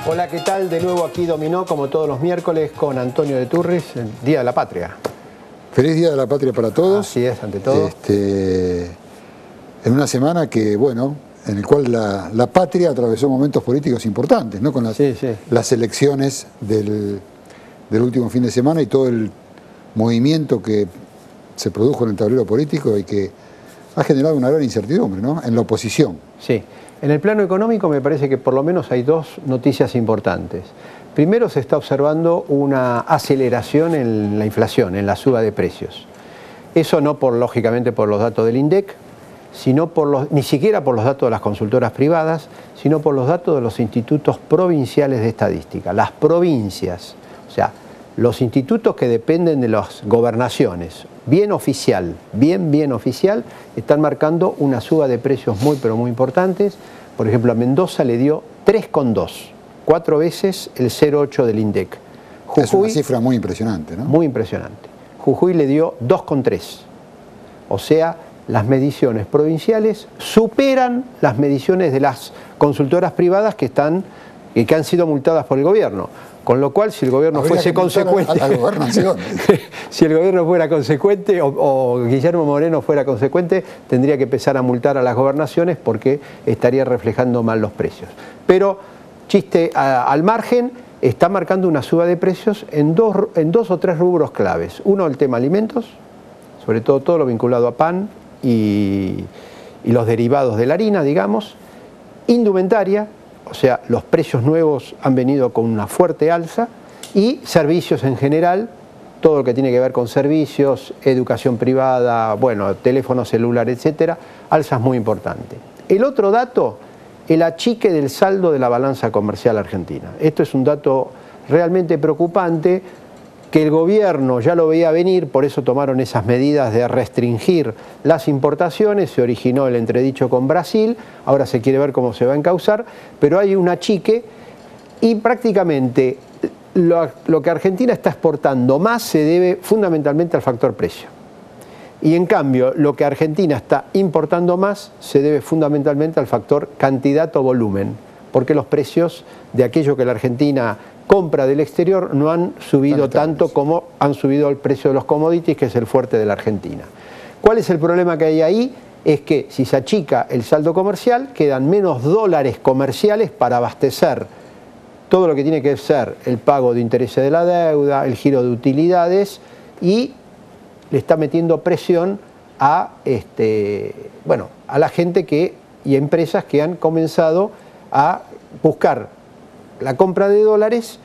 Hola, ¿qué tal? De nuevo aquí Dominó, como todos los miércoles, con Antonio de Turris, el Día de la Patria. Feliz Día de la Patria para todos. Así es, ante todo. En una semana que, bueno, en el cual la patria atravesó momentos políticos importantes, ¿no? Con las elecciones del último fin de semana y todo el movimiento que se produjo en el tablero político y que ha generado una gran incertidumbre, ¿no? En la oposición. Sí. En el plano económico me parece que por lo menos hay dos noticias importantes. Primero, se está observando una aceleración en la inflación, en la suba de precios. Eso no lógicamente por los datos del INDEC, sino ni siquiera por los datos de las consultoras privadas, sino por los datos de los institutos provinciales de estadística, las provincias, o sea, los institutos que dependen de las gobernaciones, bien oficial, están marcando una suba de precios muy, pero muy importantes. Por ejemplo, a Mendoza le dio 3,2, 4 veces el 0,8 del INDEC. Jujuy, es una cifra muy impresionante, ¿no? Muy impresionante. Jujuy le dio 2,3. O sea, las mediciones provinciales superan las mediciones de las consultoras privadas que han sido multadas por el gobierno. Con lo cual, si el gobierno fuese consecuente, si el gobierno fuera consecuente o Guillermo Moreno fuera consecuente, tendría que empezar a multar a las gobernaciones porque estaría reflejando mal los precios. Pero, chiste al margen, está marcando una suba de precios en dos o tres rubros claves. Uno, el tema alimentos, sobre todo lo vinculado a pan y los derivados de la harina, digamos. Indumentaria, o sea, los precios nuevos han venido con una fuerte alza, y servicios en general, todo lo que tiene que ver con servicios, educación privada, bueno, teléfono celular, etcétera, alzas muy importantes. El otro dato, el achique del saldo de la balanza comercial argentina. Esto es un dato realmente preocupante, que el gobierno ya lo veía venir, por eso tomaron esas medidas de restringir las importaciones, se originó el entredicho con Brasil, ahora se quiere ver cómo se va a encauzar, pero hay un achique y prácticamente lo que Argentina está exportando más se debe fundamentalmente al factor precio. Y en cambio, lo que Argentina está importando más se debe fundamentalmente al factor cantidad o volumen, porque los precios de aquello que la Argentina compra del exterior no han subido tanto como han subido el precio de los commodities, que es el fuerte de la Argentina. ¿Cuál es el problema que hay ahí? Es que si se achica el saldo comercial, quedan menos dólares comerciales para abastecer todo lo que tiene que ser el pago de intereses de la deuda, el giro de utilidades, y le está metiendo presión a la gente y empresas que han comenzado a buscar la compra de dólares,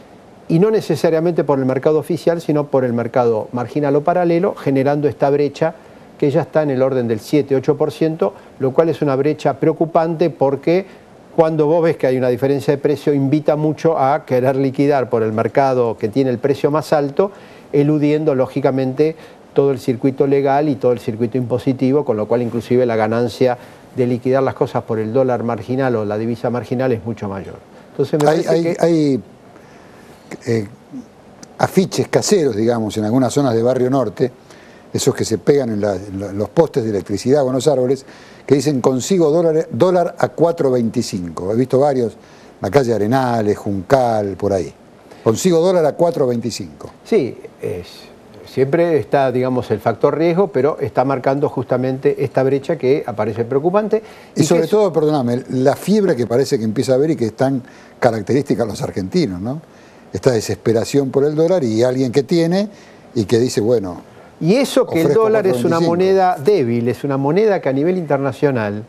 y no necesariamente por el mercado oficial, sino por el mercado marginal o paralelo, generando esta brecha que ya está en el orden del 7-8%, lo cual es una brecha preocupante porque cuando vos ves que hay una diferencia de precio, invita mucho a querer liquidar por el mercado que tiene el precio más alto, eludiendo lógicamente todo el circuito legal y todo el circuito impositivo, con lo cual inclusive la ganancia de liquidar las cosas por el dólar marginal o la divisa marginal es mucho mayor. Entonces hay afiches caseros, digamos, en algunas zonas de Barrio Norte, esos que se pegan en los postes de electricidad o en los árboles, que dicen: consigo dólar a 4.25. He visto varios, la calle Arenales, Juncal, por ahí. Consigo dólar a 4.25. Sí, siempre está, digamos, el factor riesgo, pero está marcando justamente esta brecha que aparece preocupante. Y sobre todo, perdóname, la fiebre que parece que empieza a haber y que es tan característica a los argentinos, ¿no? Esta desesperación por el dólar y alguien que tiene y que dice, bueno... Y eso que el dólar es una moneda débil, es una moneda que a nivel internacional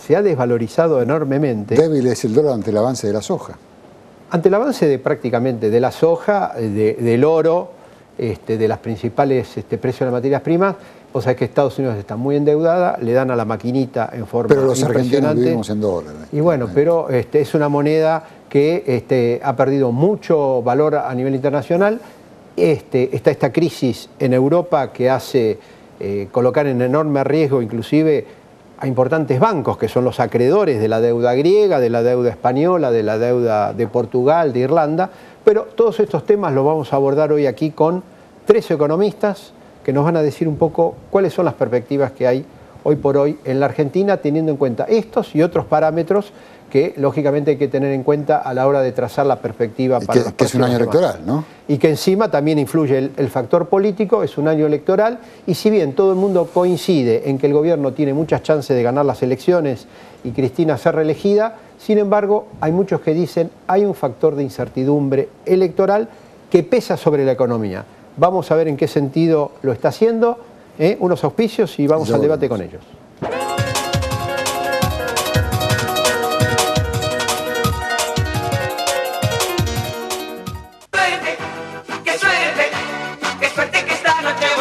se ha desvalorizado enormemente. Débil es el dólar ante el avance de la soja. Ante el avance prácticamente de la soja, del oro, de las principales precios de las materias primas. Vos sabés que Estados Unidos está muy endeudada, le dan a la maquinita en forma impresionante. Pero los argentinos vivimos en dólares. Y bueno, pero es una moneda que ha perdido mucho valor a nivel internacional. Está esta crisis en Europa que hace colocar en enorme riesgo inclusive a importantes bancos que son los acreedores de la deuda griega, de la deuda española, de la deuda de Portugal, de Irlanda. Pero todos estos temas los vamos a abordar hoy aquí con 3 economistas que nos van a decir un poco cuáles son las perspectivas que hay hoy por hoy en la Argentina, teniendo en cuenta estos y otros parámetros que lógicamente hay que tener en cuenta a la hora de trazar la perspectiva para los próximos que es un año electoral, ¿no? Y que encima también influye el factor político, es un año electoral, y si bien todo el mundo coincide en que el gobierno tiene muchas chances de ganar las elecciones y Cristina ser reelegida, sin embargo hay muchos que dicen hay un factor de incertidumbre electoral que pesa sobre la economía. Vamos a ver en qué sentido lo está haciendo, unos auspicios y vamos al debate con ellos.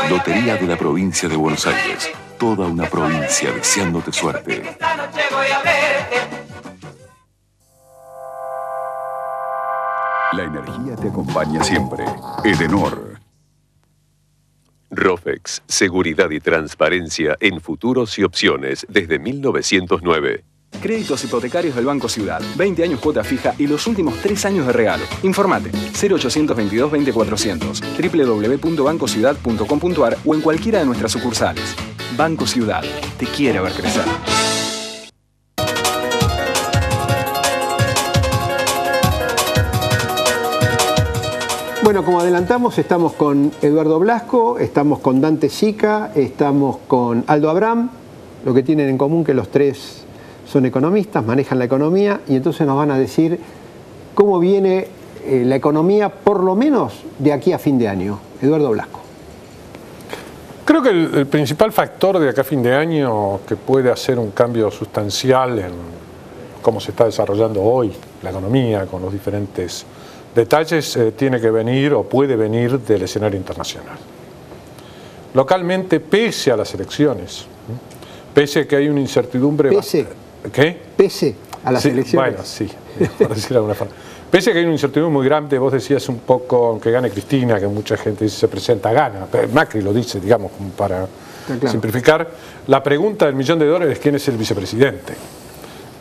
Lotería de la provincia de Buenos Aires. Toda una provincia deseándote suerte. La energía te acompaña siempre. Edenor. Rofex, seguridad y transparencia en futuros y opciones desde 1909. Créditos hipotecarios del Banco Ciudad. 20 años cuota fija y los últimos 3 años de regalo. Informate 0822 20400, www.bancociudad.com.ar o en cualquiera de nuestras sucursales. Banco Ciudad. Te quiere ver crecer. Bueno, como adelantamos, estamos con Eduardo Blasco, estamos con Dante Sica, estamos con Aldo Abraham, lo que tienen en común que los tres son economistas, manejan la economía y entonces nos van a decir cómo viene la economía, por lo menos de aquí a fin de año. Eduardo Blasco. Creo que el principal factor de acá a fin de año que puede hacer un cambio sustancial en cómo se está desarrollando hoy la economía con los diferentes detalles tiene que venir o puede venir del escenario internacional. Localmente, pese a las elecciones, pese a que hay una incertidumbre... ¿Qué? Pese a las elecciones. Bueno, sí, por decirlo de alguna forma. Pese a que hay una incertidumbre muy grande, vos decías un poco, aunque gane Cristina, que mucha gente dice se presenta, gana. Macri lo dice, digamos, como para simplificar. La pregunta del $1.000.000 es quién es el vicepresidente.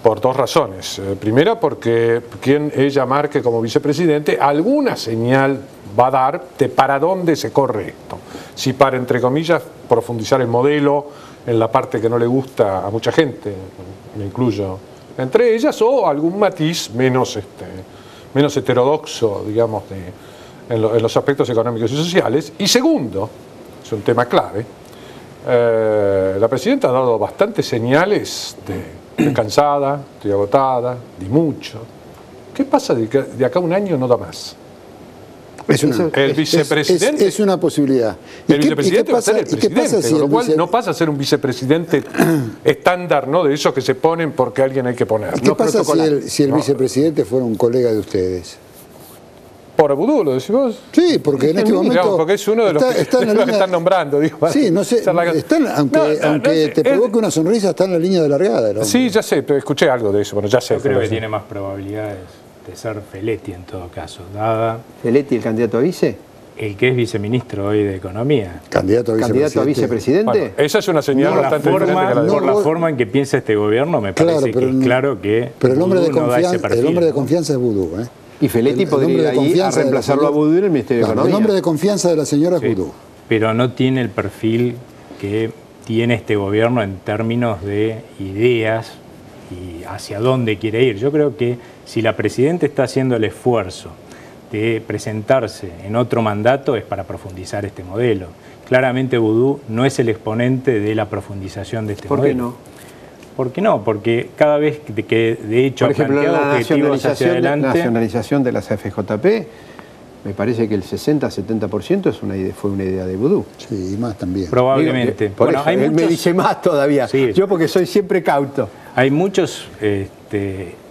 Por dos razones. Primera, porque quien ella marque como vicepresidente, alguna señal va a dar de para dónde se corre esto. Si para, entre comillas, profundizar el modelo en la parte que no le gusta a mucha gente, me incluyo entre ellas, o algún matiz menos heterodoxo, digamos, en los aspectos económicos y sociales. Y segundo, es un tema clave, la presidenta ha dado bastantes señales de estoy cansada, estoy agotada, di mucho. ¿Qué pasa de acá a un año no da más? El vicepresidente es una posibilidad. El vicepresidente va a ser el presidente, con lo cual no pasa a ser un vicepresidente estándar, ¿no? De esos que se ponen porque alguien hay que poner. ¿Qué pasa si el vicepresidente fuera un colega de ustedes? ¿Por Vudú, lo decís vos? Sí, porque en este momento... Digamos, porque es uno de los que están nombrando. Digo, sí, no sé, aunque te provoque una sonrisa, está en la línea de largada. Sí, ya sé, pero escuché algo de eso. Bueno, ya sé. Yo creo que tiene más probabilidades de ser Feletti en todo caso, dada... ¿Feletti, el candidato a vice? El que es viceministro hoy de Economía. ¿Candidato a vicepresidente? Bueno, esa es una señal bastante diferente que la de por la forma en que piensa este gobierno, me parece que es claro que pero el hombre de confianza es Vudú, ¿eh? Y Feletti podría ir a reemplazarlo a Vudú en el Ministerio de Economía. El hombre de confianza de la señora es Vudú. Pero no tiene el perfil que tiene este gobierno en términos de ideas y hacia dónde quiere ir. Yo creo que si la presidenta está haciendo el esfuerzo de presentarse en otro mandato es para profundizar este modelo. Claramente Vudú no es el exponente de la profundización de este modelo. ¿Por qué no? ¿Por qué no? Porque cada vez que de hecho por ejemplo, la nacionalización de las FJP, me parece que el 60-70% fue una idea de Vudú. Sí, y más también. Probablemente. Bueno, él me dice más todavía, sí. Yo porque soy siempre cauto. Hay muchos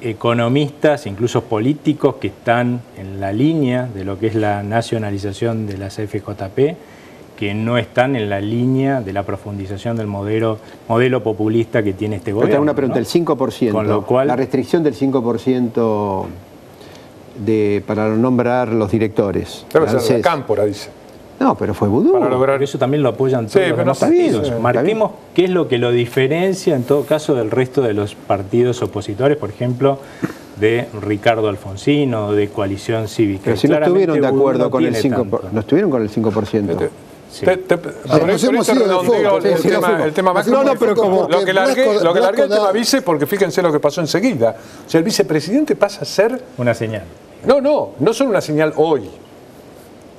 economistas, incluso políticos, que están en la línea de lo que es la nacionalización de las FJP, que no están en la línea de la profundización del modelo populista que tiene este gobierno. Tengo una pregunta, ¿no? El 5%, con lo cual, la restricción del 5% para nombrar los directores. Debe ser la Cámpora, dice. No, pero fue Vudú. Para lograr eso también lo apoyan todos los demás partidos. Marquemos qué es lo que lo diferencia, en todo caso, del resto de los partidos opositores, por ejemplo, de Ricardo Alfonsín o de Coalición Cívica. Pero si no estuvieron de acuerdo con el 5%. No estuvieron con el 5%. Sí. El tema Macri. No, pero como lo que largué el tema vice, porque fíjense lo que pasó enseguida. O sea, el vicepresidente pasa a ser una señal. No solo una señal hoy.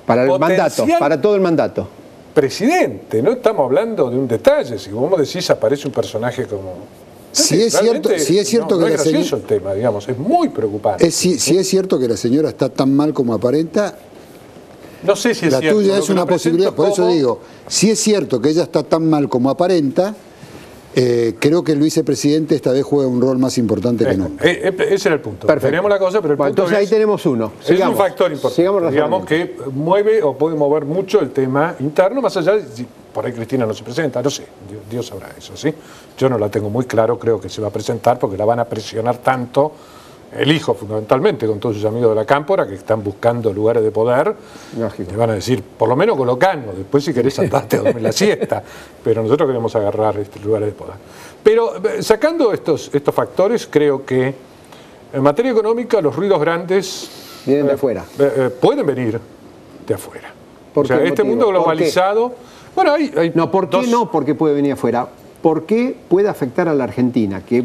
Para el mandato, para todo el mandato. Presidente, no estamos hablando de un detalle. Si vos decís, aparece un personaje como... Sí es cierto que es gracioso el tema, digamos, es muy preocupante. Si es cierto que la señora está tan mal como aparenta. No sé si es cierto. La tuya es una posibilidad, por eso digo, si es cierto que ella está tan mal como aparenta, creo que el vicepresidente esta vez juega un rol más importante que nunca. Ese era el punto. Perfecto. Teníamos la cosa, pero el punto entonces ahí tenemos uno. Es un factor importante, digamos, que mueve o puede mover mucho el tema interno, más allá de si por ahí Cristina no se presenta, no sé, Dios sabrá eso, ¿sí? Yo no la tengo muy claro, creo que se va a presentar porque la van a presionar tanto. El hijo, fundamentalmente, con todos sus amigos de la Cámpora, que están buscando lugares de poder, le van a decir, por lo menos colocanos, después si querés andarte a dormir la siesta, pero nosotros queremos agarrar lugares de poder. Pero sacando estos factores, creo que en materia económica los ruidos grandes vienen de afuera. Pueden venir de afuera. O sea, este mundo globalizado... Bueno, no, ¿por qué no? Porque puede venir afuera. ¿Por qué puede afectar a la Argentina? Que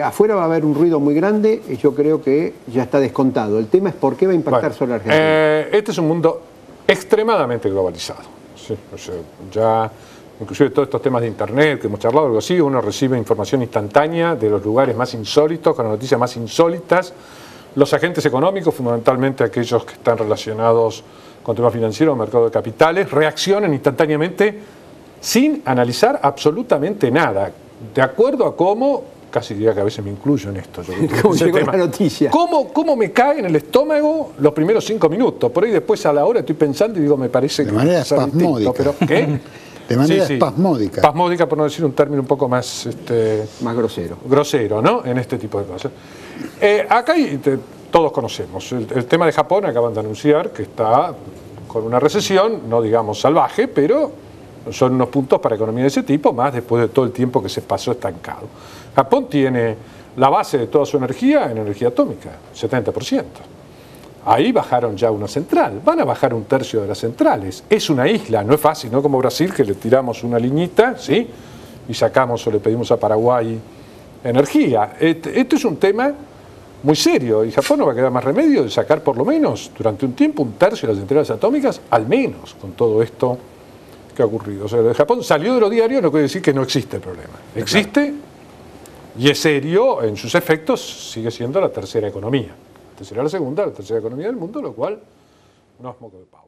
afuera va a haber un ruido muy grande, y yo creo que ya está descontado. El tema es por qué va a impactar sobre la Argentina. Este es un mundo extremadamente globalizado. ¿Sí? O sea, ya, inclusive todos estos temas de Internet que hemos charlado, algo así, uno recibe información instantánea de los lugares más insólitos, con las noticias más insólitas. Los agentes económicos, fundamentalmente aquellos que están relacionados con temas financieros, mercado de capitales, reaccionan instantáneamente sin analizar absolutamente nada, de acuerdo a cómo, casi diría que a veces me incluyo en esto, ¿Cómo llegó la noticia? ¿Cómo me cae en el estómago los primeros 5 minutos? Por ahí después a la hora estoy pensando y digo, me parece que... De manera espasmódica. Pero, ¿qué? De manera espasmódica. Espasmódica, por no decir un término un poco más... más grosero. Grosero, ¿no? En este tipo de cosas. Acá todos conocemos. El tema de Japón, acaban de anunciar que está con una recesión, no digamos salvaje, pero... son unos puntos para economía de ese tipo, más después de todo el tiempo que se pasó estancado. Japón tiene la base de toda su energía en energía atómica, 70%. Ahí bajaron ya una central, van a bajar 1/3 de las centrales. Es una isla, no es fácil, no como Brasil, que le tiramos una liñita, ¿sí? Y sacamos o le pedimos a Paraguay energía. Esto es un tema muy serio, y Japón no va a quedar más remedio de sacar por lo menos, durante un tiempo, 1/3 de las centrales atómicas, al menos, con todo esto que ha ocurrido. O sea, de Japón salió de los diarios, no quiere decir que no existe el problema. Existe y es serio en sus efectos, sigue siendo la tercera economía. Antes era la segunda, la tercera economía del mundo, lo cual no es moco de pavo.